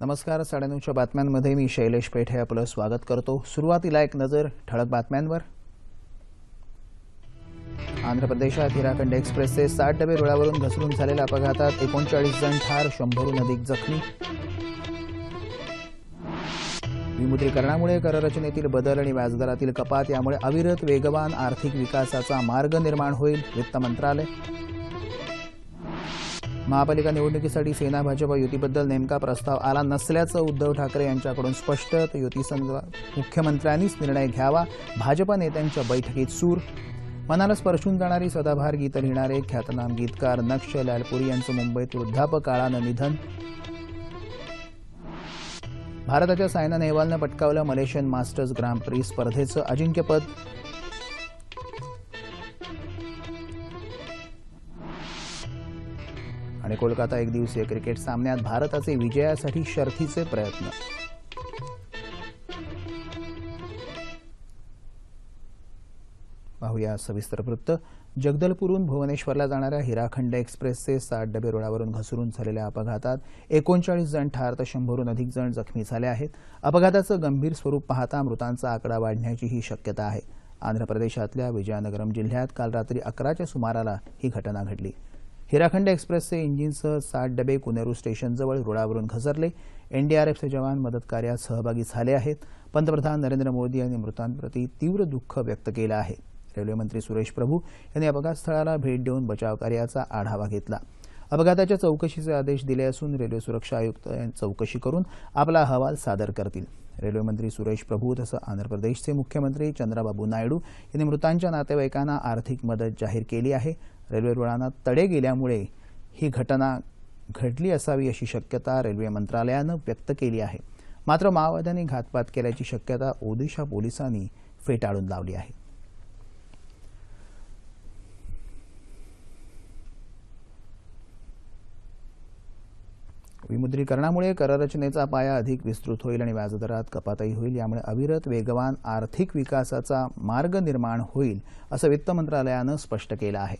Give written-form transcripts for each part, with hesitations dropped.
नमस्कार. 9:30च्या बातम्यांमध्ये मी शैलेश पेठे आपलं स्वागत करतो. सुरुवातीला एक नजर ठळक बातम्यांवर. आंध्र प्रदेशात हिराखंड एक्सप्रेसचे 60 डबे रुळावरून घसरून झालेल्या अपघातात 39 जण ठार, 100हून अधिक जखमी. विमुद्रीकरणामुळे कररचनेतील बदल आणि व्याजदरातील कपात यामुळे अविरत वेगवान आर्थिक विकासाचा मार्ग निर्माण होईल, वित्त मंत्रालय. महापालिका निवडणुकीसाठी सेना भाजप युतीबद्दल नेमका प्रस्ताव आला नसल्याचं उद्धव ठाकरे यांच्याकडून स्पष्ट. युतीसंदर्भात मुख्यमंत्र्यांनीच निर्णय घ्यावा, भाजप नेत्यांच्या बैठकीत सूर. मनाला स्पर्शून जाणारी सदाबहार गीतं लिहिणारे ख्यातनाम गीतकार नक्ष लालपुरी यांचं मुंबईत वृद्धापकाळानं निधन. भारताच्या सायना नेहवालनं पटकावलं मलेशियन मास्टर्स ग्रँड प्री स्पर्धेचं अजिंक्यपद. आणि कोलकाता एकदिवसीय क्रिकेट सामन्यात भारताचे विजयासाठी शर्थीचे प्रयत्न. पाहूया सविस्तर वृत्त. जगदलपूरहून भुवनेश्वरला जाणाऱ्या हिराखंड एक्सप्रेसचे 60 डबे रुळावरून घसरून झालेल्या अपघातात 39 जण ठार तर 100हून अधिक जण जखमी झाले आहेत. अपघाताचं गंभीर स्वरूप पाहता मृतांचा आकडा वाढण्याचीही शक्यता आहे. आंध्र प्रदेशातल्या विजयनगरम जिल्ह्यात काल रात्री 11च्या सुमाराला ही घटना घडली. हिराखंड एक्सप्रेसचे इंजिनसह 60 डबे कुनेरू स्टेशनजवळ रुळावरून घसरले. एनडीआरएफचे जवान मदत कार्यात सहभागी झाले आहेत. पंतप्रधान नरेंद्र मोदी यांनी मृतांप्रती तीव्र दुःख व्यक्त केलं आहे. रेल्वे मंत्री सुरेश प्रभू यांनी अपघातस्थळाला भेट देऊन बचाव कार्याचा आढावा घेतला. अपघाताच्या चौकशीचे आदेश दिले असून रेल्वे सुरक्षा आयुक्त चौकशी करून आपला अहवाल सादर करतील. रेल्वे मंत्री सुरेश प्रभू तसंच आंध्र प्रदेशचे मुख्यमंत्री चंद्राबाबू नायडू यांनी मृतांच्या नातेवाईकांना आर्थिक मदत जाहीर केली आहे. रेल्वे रुळांना तडे गेल्यामुळे ही घटना घडली असावी अशी शक्यता रेल्वे मंत्रालयानं व्यक्त केली आहे. मात्र माओवाद्यांनी घातपात केल्याची शक्यता ओदिशा पोलिसांनी फेटाळून लावली आहे. विमुद्रीकरणामुळे कररचनेचा पाया अधिक विस्तृत होईल आणि व्याजदरात कपातही होईल. यामुळे अविरत वेगवान आर्थिक विकासाचा मार्ग निर्माण होईल असं वित्त मंत्रालयानं स्पष्ट केलं आहे.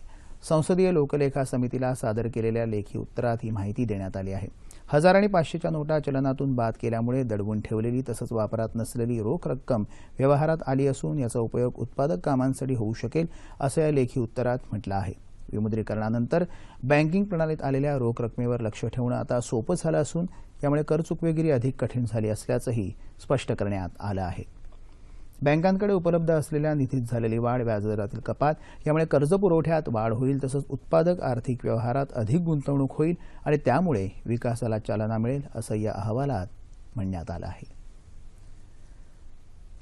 संसदीय लोकलेखा समितीला सादर केलेल्या लेखी उत्तरात ही माहिती देण्यात आली आहे. 1000 आणि 500च्या नोटा चलनातून बाद केल्यामुळे दडवून ठेवलेली तसंच वापरात नसलेली रोख रक्कम व्यवहारात आली असून याचा उपयोग उत्पादक कामांसाठी होऊ शकेल असं या लेखी उत्तरात म्हटलं आहे. विमुद्रीकरणानंतर बँकिंग प्रणालीत आलेल्या रोख रकमेवर लक्ष ठेवणं आता सोपं झालं असून यामुळे करचुकवेगिरी अधिक कठीण झाली असल्याचंही स्पष्ट करण्यात आलं आहे. बँकांकडे उपलब्ध असलेल्या निधीत झालेली वाढ, व्याजदरातील कपात यामुळे कर्जपुरवठ्यात वाढ होईल तसंच उत्पादक आर्थिक व्यवहारात अधिक गुंतवणूक होईल आणि त्यामुळे विकासाला चालना मिळेल असं या अहवालात म्हणण्यात आलं आहे.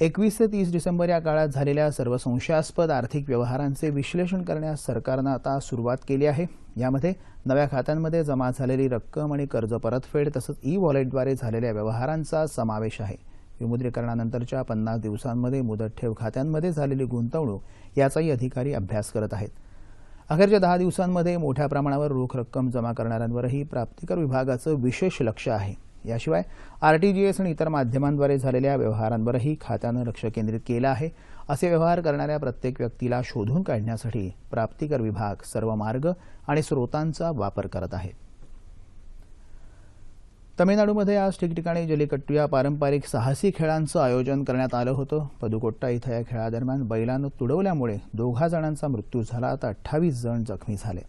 21 ते 30 डिसेंबर या काळात झालेल्या सर्व संशयास्पद आर्थिक व्यवहारांचे विश्लेषण करण्यास सरकारनं आता सुरुवात केली आहे. यामध्ये नव्या खात्यांमध्ये जमा झालेली रक्कम आणि कर्ज परतफेड तसंच ई-वॉलेटद्वारे झालेल्या व्यवहारांचा समावेश आहे. विमुद्रीकरणानंतरच्या 50 दिवसांमध्ये मुदत ठेव खात्यांमध्ये झालेली गुंतवणूक याचाही अधिकारी अभ्यास करत आहेत. अखेरच्या 10 दिवसांमध्ये मोठ्या प्रमाणावर रोख रक्कम जमा करणाऱ्यांवरही प्राप्तिकर विभागाचं विशेष लक्ष आहे. याशिवाय आरटीजीएस आणि इतर माध्यमांद्वारे झालेल्या व्यवहारांवरही खात्यानं लक्ष केंद्रित केलं आहे. असे व्यवहार करणाऱ्या प्रत्येक व्यक्तीला शोधून काढण्यासाठी प्राप्तिकर विभाग सर्व मार्ग आणि स्रोतांचा वापर करत आहे. तमिळनाडूमध्ये आज ठिकठिकाणी जल्लीकट्टू या पारंपरिक साहसी खेळांचं आयोजन करण्यात आलं होतं. पदुकोट्टा इथं या खेळादरम्यान बैलानं तुडवल्यामुळे 2 जणांचा मृत्यू झाला तर 28 जण जखमी झाले.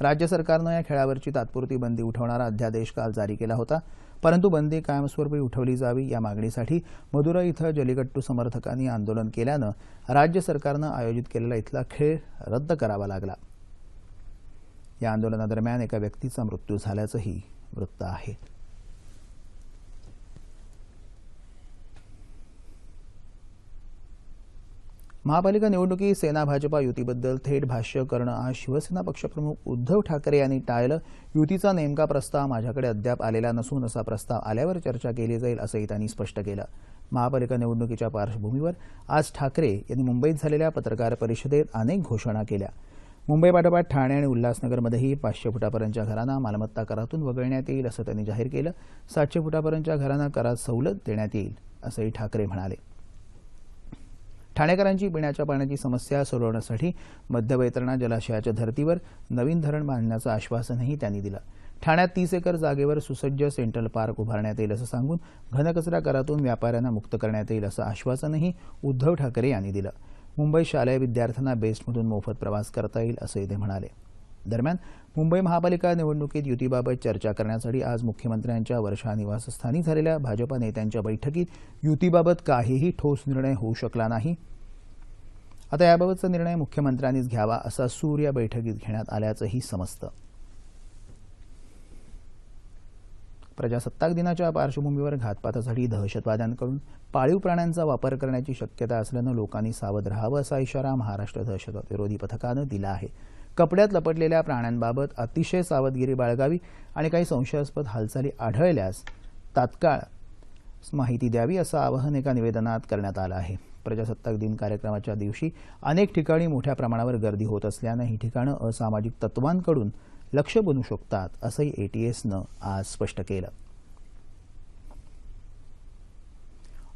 राज्य सरकारनं या खेळावरची तात्पुरती बंदी उठवणारा अध्यादेश काल जारी केला होता. परंतु बंदी कायमस्वरूपी उठवली जावी या मागणीसाठी मदुराई इथं जल्लीकट्टू समर्थकांनी आंदोलन केल्यानं राज्य सरकारनं आयोजित केलेला इथला खेळ रद्द करावा लागला. या आंदोलनादरम्यान एका व्यक्तीचा मृत्यू झाल्याचंही वृत्त आहे. महापालिका निवडणुकीत सेना भाजपा युतीबद्दल थेट भाष्य करणं आज शिवसेना पक्षप्रमुख उद्धव ठाकरे यांनी टाळलं. युतीचा नेमका प्रस्ताव माझ्याकडे अद्याप आलेला नसून असा प्रस्ताव आल्यावर चर्चा केली जाईल असंही त्यांनी स्पष्ट केलं. महापालिका निवडणुकीच्या पार्श्वभूमीवर आज ठाकरे यांनी मुंबईत झालेल्या पत्रकार परिषदेत अनेक घोषणा केल्या. मुंबईपाठोपाठ ठाणे आणि उल्हासनगरमध्येही 500 फुटापर्यंतच्या घरांना मालमत्ता करातून वगळण्यात येईल असं त्यांनी जाहीर केलं. 700 फुटापर्यंतच्या घरांना करात सवलत देण्यात येईल असंही ठाकरे म्हणाले. ठाणेकरांची पिण्याच्या पाण्याची समस्या सोडवण्यासाठी मध्यवैतरणा जलाशयाच्या धर्तीवर नवीन धरण बांधण्याचं आश्वासनही त्यांनी दिलं. ठाण्यात 30 एकर जागेवर सुसज्ज सेंट्रल पार्क उभारण्यात येईल असं सांगून घनकचरा करातून व्यापाऱ्यांना मुक्त करण्यात येईल असं आश्वासनही उद्धव ठाकरे यांनी दिलं. मुंबई शालेय विद्यार्थ्यांना बेस्टमधून मोफत प्रवास करता येईल असंही ते म्हणाले. दरम्यान मुंबई महापालिका निवडणुकीत युतीबाबत चर्चा करण्यासाठी आज मुख्यमंत्र्यांच्या वर्षा निवासस्थानी झालेल्या भाजपा नेत्यांच्या बैठकीत युतीबाबत काहीही ठोस निर्णय होऊ शकला नाही. आता याबाबतचा निर्णय मुख्यमंत्र्यांनीच घ्यावा असा सूर या बैठकीत घेण्यात आल्याचंही समजतं. प्रजासत्ताक दिनाच्या पार्श्वभूमीवर घातपातासाठी दहशतवाद्यांकडून पाळीव प्राण्यांचा वापर करण्याची शक्यता असल्यानं लोकांनी सावध राहावं असा इशारा महाराष्ट्र दहशतवाद विरोधी पथकानं दिला आहे. कपड्यात लपटलेल्या प्राण्यांबाबत अतिशय सावधगिरी बाळगावी आणि काही संशयास्पद हालचाली आढळल्यास तात्काळ माहिती द्यावी असं आवाहन एका निवेदनात करण्यात आलं आहे. प्रजासत्ताक दिन कार्यक्रमाच्या दिवशी अनेक ठिकाणी मोठ्या प्रमाणावर गर्दी होत असल्यानं ही ठिकाणं असामाजिक तत्वांकडून लक्ष बनू शकतात असंही एटीएसनं आज स्पष्ट केलं.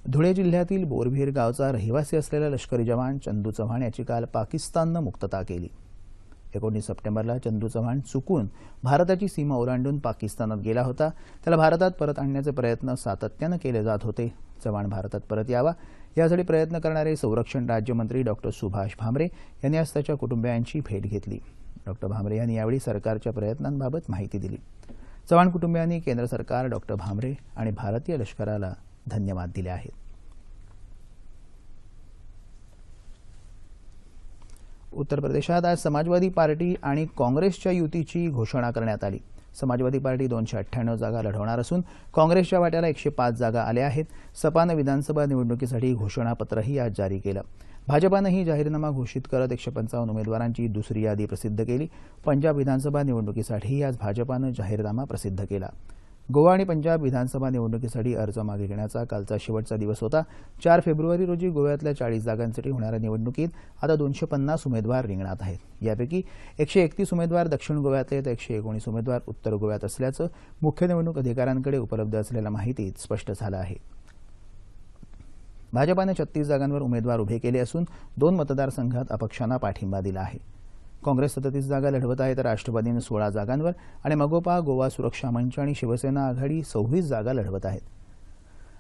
धुळे जिल्ह्यातील बोरविहीर गावचा रहिवासी असलेला लष्करी जवान चंदू चव्हाण याची काल पाकिस्ताननं मुक्तता केली. 19 सप्टेंबरला चंदू चव्हाण चुकून भारताची सीमा ओलांडून पाकिस्तानात गेला होता. त्याला भारतात परत आणण्याचे प्रयत्न सातत्यानं केले जात होते. चव्हाण भारतात परत यावा यासाठी प्रयत्न करणारे संरक्षण राज्यमंत्री डॉक्टर सुभाष भामरे यांनी आज त्याच्या कुटुंबियांची भेट घेतली. डॉक्टर भामरे यांनी यावेळी सरकारच्या प्रयत्नांबाबत माहिती दिली. चव्हाण कुटुंबियांनी केंद्र सरकार, डॉक्टर भामरे आणि भारतीय लष्कराला धन्यवाद दिले आहेत. उत्तर प्रदेशात आज समाजवादी पार्टी आणि काँग्रेसच्या युतीची घोषणा करण्यात आली. समाजवादी पार्टी 298 जागा लढवणार असून काँग्रेसच्या वाट्याला 105 जागा आल्या आहेत. सपानं विधानसभा निवडणुकीसाठी घोषणापत्रही आज जारी केलं. भाजपानंही जाहीरनामा घोषित करत 155 उमेदवारांची दुसरी यादी प्रसिद्ध केली. पंजाब विधानसभा निवडणुकीसाठी आज भाजपानं जाहीरनामा प्रसिद्ध केला. गोवा आणि पंजाब विधानसभा निवडणुकीसाठी अर्ज मागे घेण्याचा कालचा शेवटचा दिवस होता. 4 फेब्रुवारी रोजी गोव्यातल्या 40 जागांसाठी होणाऱ्या निवडणुकीत आता 250 उमेदवार रिंगणात आहेत. यापैकी 131 उमेदवार दक्षिण गोव्यातले तर 119 उमेदवार उत्तर गोव्यात असल्याचं मुख्य निवडणूक अधिकाऱ्यांकडे उपलब्ध असलेल्या माहितीत स्पष्ट झालं आहे. भाजपाने 36 जागांवर उमेदवार उभे केले असून 2 मतदारसंघात अपक्षांना पाठिंबा दिला आहे. काँग्रेस 37 जागा लढवत आहे तर राष्ट्रवादीने 16 जागांवर आणि मगोपा, गोवा सुरक्षा मंच आणि शिवसेना आघाडी 26 जागा लढवत आहेत.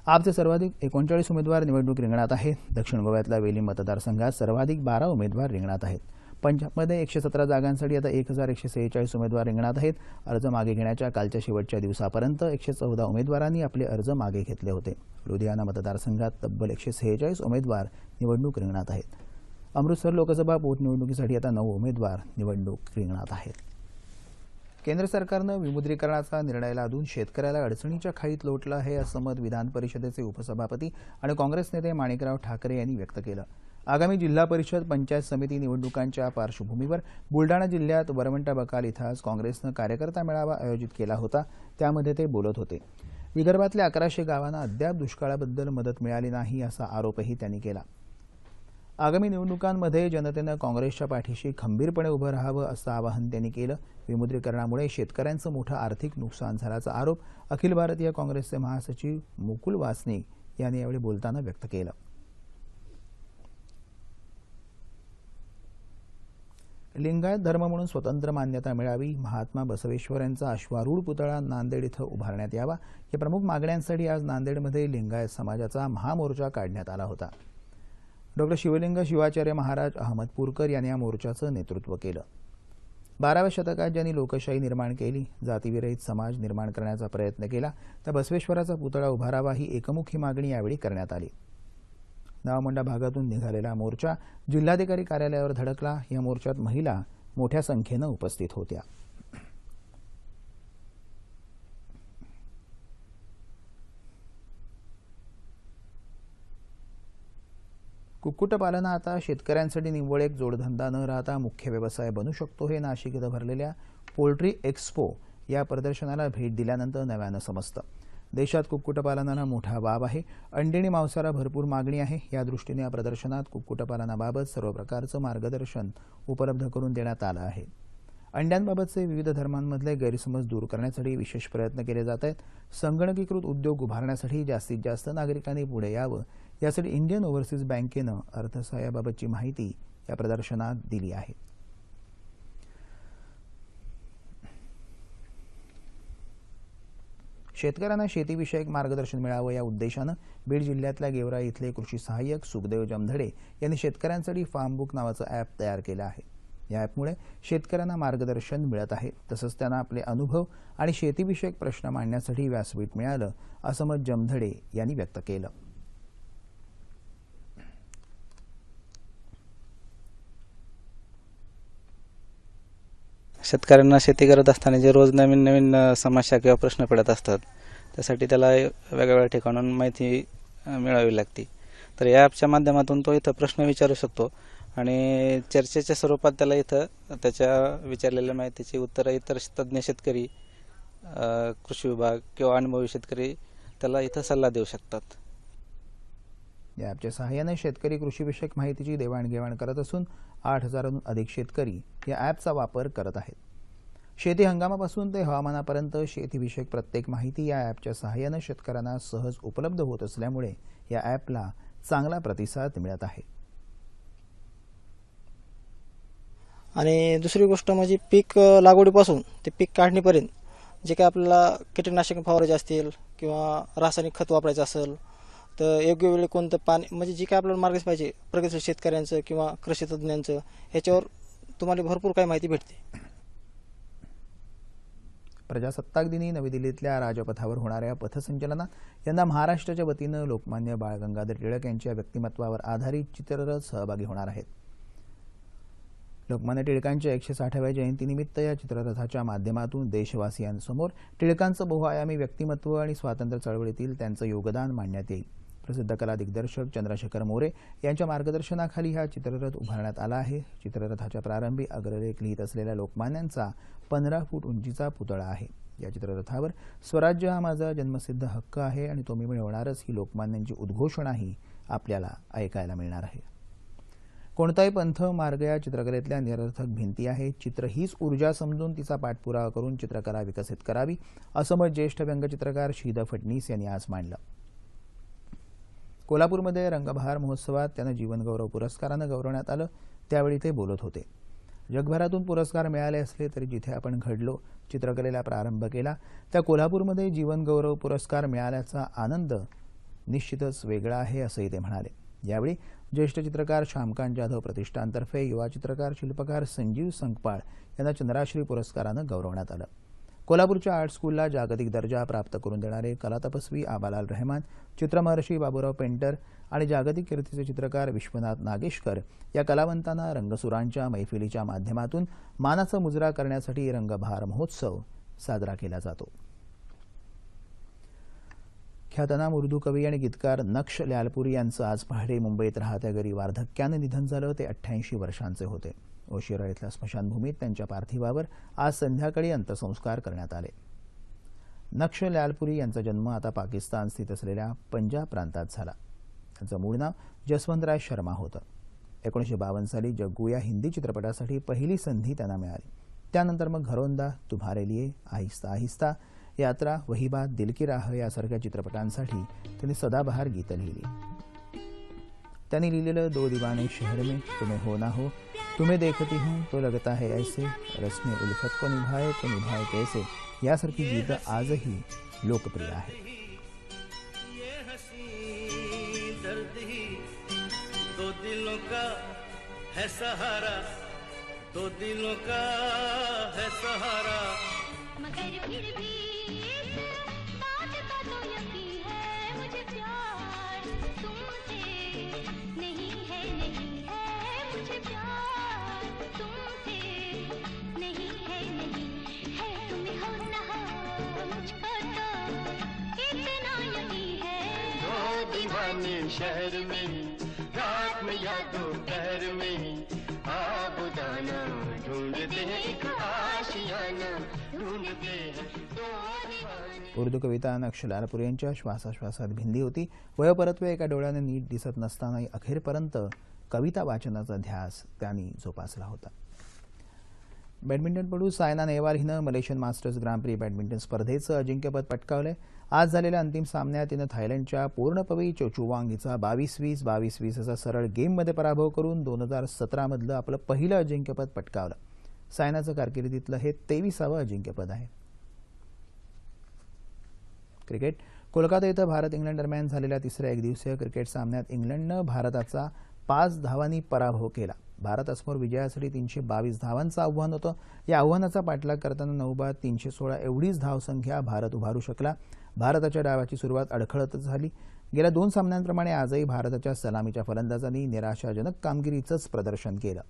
आपचे सर्वाधिक 39 उमेदवार निवडणूक रिंगणात आहेत. दक्षिण गोव्यातल्या वेली मतदारसंघात सर्वाधिक 12 उमेदवार रिंगणात आहेत. पंजाबमध्ये 117 जागांसाठी आता 1146 उमेदवार रिंगणात आहेत. अर्ज मागे घेण्याच्या कालच्या शेवटच्या दिवसापर्यंत 114 उमेदवारांनी आपले अर्ज मागे घेतले होते. लुधियाना मतदारसंघात तब्बल 146 उमेदवार निवडणूक रिंगणात आहेत. अमृतसर लोकसभा पोटनिवडणुकीसाठी आता 9 उमेदवार निवडणूक रिंगणात आहेत. केंद्र सरकारनं विमुद्रीकरणाचा निर्णय लादून शेतकऱ्याला अडचणीच्या खाईत लोटलं आहे असं मत विधान परिषदेचे उपसभापती आणि काँग्रेस नेते माणिकराव ठाकरे यांनी व्यक्त केलं. आगामी जिल्हा परिषद, पंचायत समिती निवडणुकांच्या पार्श्वभूमीवर बुलडाणा जिल्ह्यात वरवंटा बकाल इथं आज काँग्रेसनं कार्यकर्ता मेळावा आयोजित केला होता. त्यामध्ये ते बोलत होते. विदर्भातल्या 1100 गावांना अद्याप दुष्काळाबद्दल मदत मिळाली नाही असा आरोपही त्यांनी केला. आगामी निवडणुकांमध्ये जनतेनं काँग्रेसच्या पाठीशी खंबीरपणे उभं राहावं असं आवाहन त्यांनी केलं. विमुद्रीकरणामुळे शेतकऱ्यांचं मोठं आर्थिक नुकसान झाल्याचा आरोप अखिल भारतीय काँग्रेसचे महासचिव मुकुल वासनिक यांनी यावेळी बोलताना व्यक्त केला. लिंगायत धर्म म्हणून स्वतंत्र मान्यता मिळावी, महात्मा बसवेश्वर यांचा अश्वारूढ पुतळा नांदेड इथं उभारण्यात यावा या प्रमुख मागण्यांसाठी आज नांदेडमध्ये लिंगायत समाजाचा महामोर्चा काढण्यात आला होता. डॉक्टर शिवलिंग शिवाचार्य महाराज अहमदपूरकर यांनी या मोर्चाचं नेतृत्व केलं. 12व्या शतकात ज्यांनी लोकशाही निर्माण केली, जातीविरहित समाज निर्माण करण्याचा प्रयत्न केला, त्या बसवेश्वराचा पुतळा उभारावा ही एकमुखी मागणी यावेळी करण्यात आली. नावमंडा भागातून निघालेला मोर्चा जिल्हाधिकारी कार्यालयावर धडकला. या मोर्चात महिला मोठ्या संख्येनं उपस्थित होत्या. कुक्कुटपालन आता शेतकऱ्यांसाठी निव्वळ एक जोडधंदा न राहता मुख्य व्यवसाय बनू शकतो हे नाशिक इथं भरलेल्या पोल्ट्री एक्स्पो या प्रदर्शनाला भेट दिल्यानंतर नव्यानं समजतं. देशात कुक्कुटपालनाला मोठा वाव आहे. अंडी आणि मांसाला भरपूर मागणी आहे. या दृष्टीने या प्रदर्शनात कुक्कुटपालनाबाबत सर्व प्रकारचं मार्गदर्शन उपलब्ध करून देण्यात आलं आहे. अंड्यांबाबतचे विविध धर्मांमधले गैरसमज दूर करण्यासाठी विशेष प्रयत्न केले जात आहेत. संगणकीकृत उद्योग उभारण्यासाठी जास्तीत जास्त नागरिकांनी पुढे यावं यासाठी इंडियन ओव्हरसीज बँकेनं अर्थसहाय्याबाबतची माहिती या प्रदर्शनात दिली आहे. शेतकऱ्यांना शेतीविषयक मार्गदर्शन मिळावं या उद्देशानं बीड जिल्ह्यातल्या गेवराई इथले कृषी सहाय्यक सुखदेव जमधडे यांनी शेतकऱ्यांसाठी फार्म बुक नावाचं ॲप तयार केलं आहे. या ॲपमुळे शेतकऱ्यांना मार्गदर्शन मिळत आहे, तसंच त्यांना आपले अनुभव आणि शेतीविषयक प्रश्न मांडण्यासाठी व्यासपीठ मिळालं, असं मत जमधडे यांनी व्यक्त केलं. शेतकऱ्यांना शेती करत असताना जे रोज नवीन नवीन समस्या किंवा प्रश्न पडत असतात, त्यासाठी त्याला वेगवेगळ्या ठिकाणून माहिती मिळावी लागते. तर या ॲपच्या माध्यमातून तो इथं प्रश्न विचारू शकतो आणि चर्चेच्या स्वरूपात त्याला इथं त्याच्या विचारलेल्या माहितीची उत्तरं इतर तज्ज्ञ शेतकरी, कृषी विभाग किंवा अनुभवी शेतकरी त्याला इथं सल्ला देऊ शकतात. या ॲपच्या सहाय्याने शेतकरी कृषीविषयक माहितीची देवाणघेवाण करत असून 8,000हून अधिक शेतकरी या ॲपचा वापर करत आहेत. शेती हंगामापासून ते हवामानापर्यंत शेतीविषयक प्रत्येक माहिती या ॲपच्या सहाय्याने शेतकऱ्यांना सहज उपलब्ध होत असल्यामुळे या ॲपला चांगला प्रतिसाद मिळत आहे. आणि दुसरी गोष्ट म्हणजे पीक लागवडीपासून ते पीक काढणीपर्यंत जे काही आपल्याला कीटकनाशक फवारायचे असतील किंवा रासायनिक खत वापरायचं असेल तर योग्य वेळी कोणतं पाणी, म्हणजे जे काय आपल्याला मार्गदर्शन पाहिजे प्रगतशील शेतकऱ्यांचं किंवा कृषी तज्ज्ञांचं, ह्याच्यावर तुम्हाला भरपूर काही माहिती भेटते. प्रजासत्ताक दिनी नवी दिल्लीतल्या राजपथावर होणाऱ्या पथसंचलनात यंदा महाराष्ट्राच्या वतीनं लोकमान्य बाळ गंगाधर टिळक यांच्या व्यक्तिमत्वावर आधारित चित्ररथ सहभागी होणार आहेत. लोकमान्य टिळकांच्या 160व्या जयंतीनिमित्त या चित्ररथाच्या माध्यमातून देशवासियांसमोर टिळकांचं बहुआयामी व्यक्तिमत्व आणि स्वातंत्र्य चळवळीतील त्यांचं योगदान मांडण्यात येईल. प्रसिद्ध कला दिग्दर्शक चंद्रशेखर मोरे यांच्या मार्गदर्शनाखाली हा चित्ररथ उभारण्यात आला आहे. चित्ररथाच्या प्रारंभी अग्रलेख लिहित असलेल्या लोकमान्यांचा 15 फूट उंचीचा पुतळा आहे. या चित्ररथावर स्वराज्य हा माझा जन्मसिद्ध हक्क आहे आणि तो मी मिळवणारच ही लोकमान्यांची उद्घोषणाही आपल्याला ऐकायला मिळणार आहे. कोणताही पंथ मार्ग या चित्रकलेतल्या निरर्थक भिंती आहेत. चित्र हीच ऊर्जा समजून तिचा पाठपुरावा करून चित्रकला विकसित करावी, असं मत ज्येष्ठ व्यंगचित्रकार श्रीधर फडणीस यांनी आज मांडलं. कोल्हापूरमध्ये रंगबहार महोत्सवात त्यांना जीवनगौरव पुरस्कारानं गौरवण्यात आलं. त्यावेळी ते बोलत होते. जगभरातून पुरस्कार मिळाले असले तरी जिथे आपण घडलो, चित्रकलेला प्रारंभ केला, त्या कोल्हापूरमध्ये जीवनगौरव पुरस्कार मिळाल्याचा आनंद निश्चितच वेगळा आहे, असंही ते म्हणाले. यावेळी ज्येष्ठ चित्रकार श्यामकांत जाधव प्रतिष्ठानतर्फे युवा चित्रकार शिल्पकार संजीव संकपाळ यांना चंद्राश्री पुरस्कारानं गौरवण्यात आलं. कोल्हापूरच्या आर्ट स्कूलला जागतिक दर्जा प्राप्त करून देणारे कलातपस्वी आबालाल रहमान, चित्रमहर्षी बाबूराव पेंटर आणि जागतिक कीर्तीचे चित्रकार विश्वनाथ नागेशकर या कलावंतांना रंगसुरांच्या मैफिलीच्या माध्यमातून मानाचा मुजरा करण्यासाठी रंगबहार महोत्सव साजरा केला जातो. ख्यातनाम उर्दू कवी आणि गीतकार नक्ष ल्यालपुरी यांचं आज पहाटे मुंबईत राहत्या घरी वार्धक्यानं निधन झालं. ते 88 वर्षांचे होते. ओशिरा इथल्या स्मशानभूमीत त्यांच्या पार्थिवावर आज संध्याकाळी अंत्यसंस्कार करण्यात आले. नक्ष ल्यालपुरी यांचा जन्म आता पाकिस्तान स्थित असलेल्या पंजाब प्रांतात झाला. त्यांचं मूळ नाव जसवंतराय शर्मा होतं. 1952 साली जग्गू या हिंदी चित्रपटासाठी पहिली संधी त्यांना मिळाली. त्यानंतर मग घरोंदा, तुम्हारे लिए, आहिस्ता आहिस्ता, यात्रा, वही बात, दिल की राह यासारख्या चित्रपटांसाठी त्यांनी सदाबहार गीतं लिहिली. त्यांनी लिहिलेलं दो दीवाने शहर में, तुम्हें हो ना हो, तुम्हें देखती हूँ तो लगता है ऐसे, रस्मे उल्फत को निभाए तो निभाए कैसे यासारखी गीतं आजही लोकप्रिय आहेत. दो दिलों का है सहारा, दो दिलों का है सहारा, मगर फिर भी बात का तो यकीन है मुझे प्यार तुमसे नहीं है, नहीं है मुझे प्यार तुमसे नहीं है, नहीं है तुम्हें हो ना हो मुझको तो इतना यकीन है. दो दीवाने शहर में, रात में या दोपहर में, आबुदाना ढूंढते एक आशियाना ढूंढते हैं दो दीवाने. उर्दू कविता नक्ष ल्यालपुरी यांच्या श्वासाश्वासात भिनली होती. वयोपरत्वे एका डोळ्याने नीट दिसत नसतानाही अखेरपर्यंत कविता वाचनाचा ध्यास त्यांनी जोपासला होता. बॅडमिंटनपटू सायना नेहवाल हिनं मलेशियन मास्टर्स ग्रांड प्री बॅडमिंटन स्पर्धेचं अजिंक्यपद पटकावलंय. आज झालेल्या अंतिम सामन्यात तिनं थायलंडच्या पूर्णपवी चोचुवांग हिचा 22-20, 22-20 असा सरळ गेममध्ये पराभव करून 2017 मधलं आपलं पहिलं अजिंक्यपद पटकावलं. सायनाचं कारकिर्दीतलं हे 23वे अजिंक्यपद आहे. क्रिकेट कोलकाता इथं भारत इंग्लंड दरम्यान झालेल्या तिसऱ्या एकदिवसीय क्रिकेट सामन्यात इंग्लंडनं भारताचा 5 धावांनी पराभव केला. भारतासमोर विजयासाठी 322 धावांचं आव्हान होतं. या आव्हानाचा पाठलाग करताना 9 बाद 316 एवढीच धावसंख्या भारत उभारू शकला. भारताच्या डावाची सुरुवात अडखळतच झाली. गेल्या 2 सामन्यांप्रमाणे आजही भारताच्या सलामीच्या फलंदाजांनी निराशाजनक कामगिरीचंच प्रदर्शन केलं.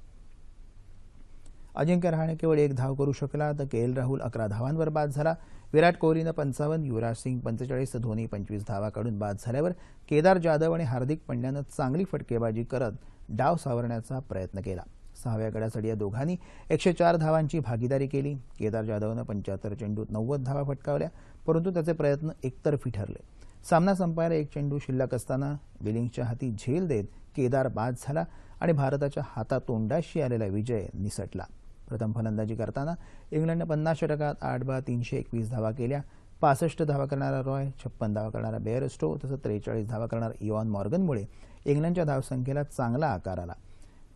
अजिंक्य रहाणे केवळ 1 धाव करू शकला तर के एल राहुल 11 धावांवर बाद झाला. विराट कोहलीनं 55, युवराज सिंग 45 तर धोनी 25 धावा काढून बाद झाल्यावर केदार जाधव आणि हार्दिक पंड्यानं चांगली फटकेबाजी करत डाव सावरण्याचा प्रयत्न केला. 6व्या गडासाठी या दोघांनी 104 धावांची भागीदारी केली. केदार जाधवनं 75 चेंडूत 90 धावा फटकावल्या, परंतु त्याचे प्रयत्न एकतर्फी ठरले. सामना संपायला 1 चेंडू शिल्लक असताना बिलिंग्सच्या हाती झेल देत केदार बाद झाला आणि भारताच्या हातातोंडाशी आलेला विजय निसटला. प्रथम फलंदाजी करताना इंग्लंडनं 50 षटकात 8 बाद 321 धावा केल्या. 65 धावा करणारा रॉय, 56 धावा करणारा बेअरस्टो तसंच 43 धावा करणारा इवॉन मॉर्गनमुळे इंग्लंडच्या धावसंख्येला चांगला आकार आला.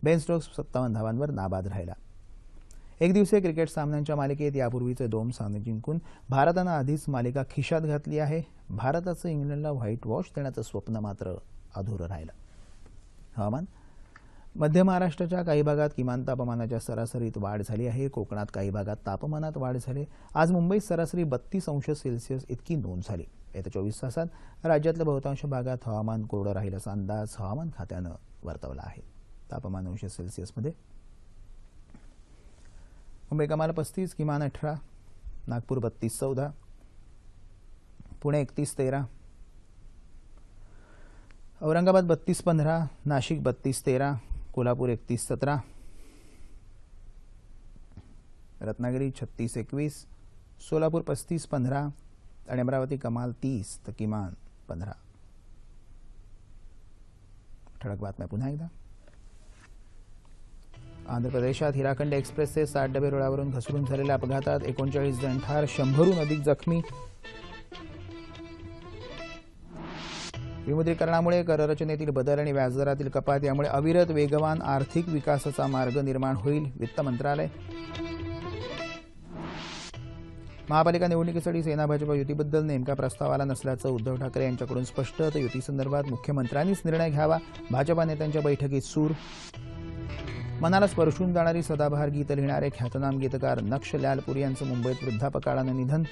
बेन स्टोक्स 57 धावांवर नाबाद राहिला. एकदिवसीय क्रिकेट सामन्यांच्या मालिकेत यापूर्वीचे 2 सामने जिंकून भारतानं आधीच मालिका खिशात घातली आहे. भारताचं इंग्लंडला व्हाईट वॉश देण्याचं स्वप्न मात्र अधुरं राहिलं. हवामान. मध्य महाराष्ट्राच्या काही भागात किमान तापमानाच्या सरासरीत वाढ झाली आहे. कोकणात काही भागात तापमानात वाढ झाली. आज मुंबईत सरासरी 32 अंश सेल्सिअस इतकी नोंद झाली. येत्या 24 तासात राज्यातल्या बहुतांश भागात हवामान कोरडं राहील असा अंदाज हवामान खात्यानं वर्तवला आहे. तापमान अंश सेल्सिअसमध्ये मुंबई कमाल 35, किमान 18, नागपूर 32-14, पुणे 31-13, औरंगाबाद 32-15, नाशिक 32-13, कोल्हापूर 31-17, रत्नागिरी 36-21, सोलापूर 35-15 आणि अमरावती कमाल 30 तर किमान 15. ठळक बातम्या पुन्हा एकदा. आंध्र प्रदेशात हिराखंड एक्सप्रेसचे 60 डबे रुळावरून घसरून झालेल्या अपघातात 39 जण ठार, 100हून अधिक जखमी. विमुद्रीकरणामुळे कररचनेतील बदल आणि व्याजदरातील कपात यामुळे अविरत वेगवान आर्थिक विकासाचा मार्ग निर्माण होईल, वित्त मंत्रालय. महापालिका निवडणुकीसाठी सेना भाजप युतीबद्दल नेमका प्रस्ताव आला नसल्याचं उद्धव ठाकरे यांच्याकडून स्पष्ट. तर युतीसंदर्भात मुख्यमंत्र्यांनीच निर्णय घ्यावा, भाजपा नेत्यांच्या बैठकीत सूर. मनाला स्पर्शून जाणारी सदाबहार गीत लिहिणारे ख्यातनाम गीतकार नक्ष लालपुरी यांचं मुंबईत वृद्धापकाळानं निधन.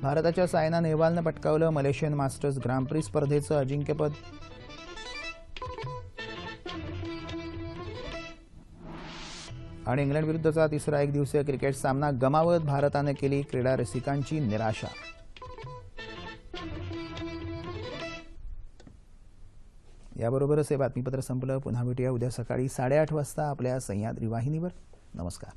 भारताच्या सायना नेहवालनं पटकावलं मलेशियन मास्टर्स ग्रांड प्री स्पर्धेचं अजिंक्यपद. आणि इंग्लंड विरुद्धचा तिसरा एकदिवसीय क्रिकेट सामना गमावत भारतानं केली क्रीडा रसिकांची निराशा. याबरोबरच हे बातमीपत्र संपलं. पुन्हा भेटूया उद्या सकाळी 8:30 वाजता आपल्या सह्याद्री वाहिनीवर. नमस्कार.